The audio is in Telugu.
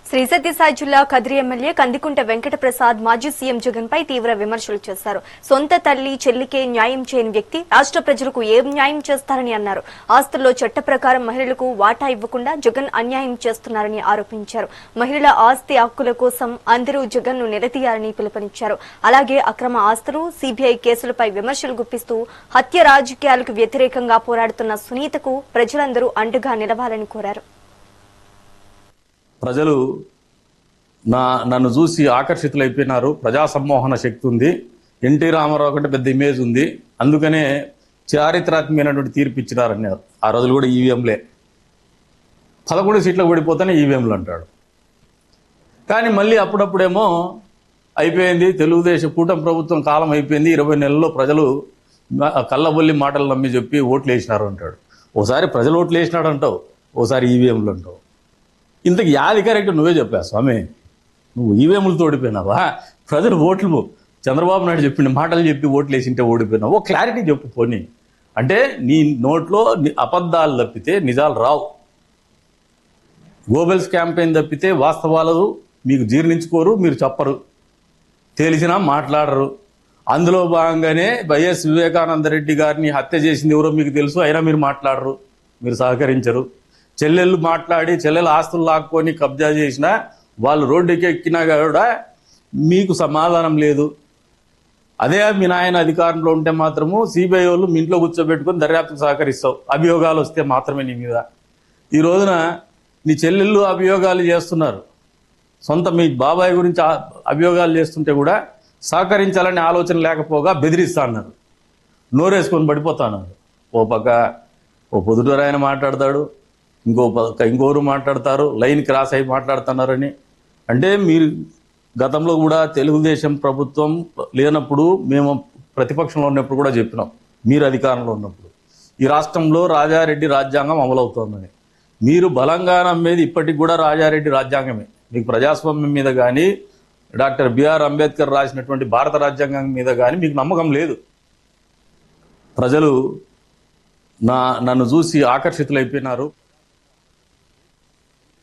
శ్రీ సత్యసాయి జిల్లా కదిరి ఎమ్మెల్యే కందికుంట వెంకట ప్రసాద్ మాజీ సీఎం జగన్ పై తీవ్ర విమర్శలు చేశారు. సొంత తల్లి చెల్లికే న్యాయం చేయని వ్యక్తి రాష్ట్ర ప్రజలకు ఏం న్యాయం చేస్తారని అన్నారు. ఆస్తుల్లో చట్ట ప్రకారం మహిళలకు వాటా ఇవ్వకుండా జగన్ అన్యాయం చేస్తున్నారని ఆరోపించారు. మహిళల ఆస్తి హక్కుల కోసం అందరూ జగన్ ను నిలదీయాలని పిలుపునిచ్చారు. అలాగే అక్రమ ఆస్తులు, సిబిఐ కేసులపై విమర్శలు గుప్పిస్తూ హత్య రాజకీయాలకు వ్యతిరేకంగా పోరాడుతున్న సునీతకు ప్రజలందరూ అండగా నిలవాలని కోరారు. ప్రజలు నన్ను చూసి ఆకర్షితులైపోయినారు. ప్రజా సమ్మోహన శక్తి ఉంది. ఎన్టీ రామారావు కంటే పెద్ద ఇమేజ్ ఉంది. అందుకనే చారిత్రాత్మకమైనటువంటి తీర్పు ఇచ్చినారన్నారు. ఆ రోజులు కూడా ఈవీఎంలే 11 సీట్లకు పడిపోతేనే ఈవీఎంలు అంటాడు. కానీ మళ్ళీ అప్పుడప్పుడేమో అయిపోయింది, తెలుగుదేశం కూటమి ప్రభుత్వం కాలం అయిపోయింది, 20 నెలల్లో ప్రజలు కళ్ళబొల్లి మాటలు నమ్మి చెప్పి ఓట్లు వేసినారు అంటాడు. ఓసారి ప్రజలు ఓట్లు వేసినాడు అంటావు, ఓసారి ఈవీఎంలు అంటావు. ఇంతకు యాది కరెక్ట్ నువ్వే చెప్పా స్వామి. నువ్వు ఈవీఎంలతో ఓడిపోయినావా? ప్రజలు ఓట్లు చంద్రబాబు నాయుడు చెప్పిన మాటలు చెప్పి ఓట్లు వేసింటే ఓడిపోయినావు. ఓ క్లారిటీ చెప్పు పోనీ. అంటే నీ నోట్లో అబద్ధాలు తప్పితే నిజాలు రావు. గోబెల్స్ క్యాంపెయిన్ తప్పితే వాస్తవాలు మీకు జీర్ణించుకోరు, మీరు చెప్పరు, తెలిసినా మాట్లాడరు. అందులో భాగంగానే వైఎస్ వివేకానంద రెడ్డి గారిని హత్య చేసింది ఎవరో మీకు తెలుసు, అయినా మీరు మాట్లాడరు, మీరు సహకరించరు. చెల్లెళ్ళు మాట్లాడి చెల్లెలు ఆస్తులు లాక్కొని కబ్జా చేసినా వాళ్ళు రోడ్డుకి ఎక్కినా కూడా మీకు సమాధానం లేదు. అదే మీ నాయన అధికారంలో ఉంటే మాత్రము సిబిఐ వాళ్ళు మీ ఇంట్లో కూర్చోబెట్టుకొని దర్యాప్తుకు సహకరిస్తావు. అభియోగాలు వస్తే మాత్రమే నీ మీద. ఈ రోజున నీ చెల్లెళ్ళు అభియోగాలు చేస్తున్నారు. సొంత మీ బాబాయ్ గురించి అభియోగాలు చేస్తుంటే కూడా సహకరించాలనే ఆలోచన లేకపోగా బెదిరిస్తా అన్నారు. నోరేసుకొని పడిపోతాన్నారు. ఓ పక్క ఓ పొద్దుటూరు ఆయన మాట్లాడతాడు, ఇంకోరు మాట్లాడతారు, లైన్ క్రాస్ అయి మాట్లాడుతున్నారని. అంటే మీరు గతంలో కూడా తెలుగుదేశం ప్రభుత్వం లేనప్పుడు మేము ప్రతిపక్షంలో ఉన్నప్పుడు కూడా చెప్పినాం, మీరు అధికారంలో ఉన్నప్పుడు ఈ రాష్ట్రంలో రాజారెడ్డి రాజ్యాంగం అమలవుతోందని. మీరు బలంగా నమ్మేది ఇప్పటికి కూడా రాజారెడ్డి రాజ్యాంగమే. మీకు ప్రజాస్వామ్యం మీద కానీ డాక్టర్ బిఆర్ అంబేద్కర్ రాసినటువంటి భారత రాజ్యాంగం మీద కానీ మీకు నమ్మకం లేదు. ప్రజలు నన్ను చూసి ఆకర్షితులైపోయినారు.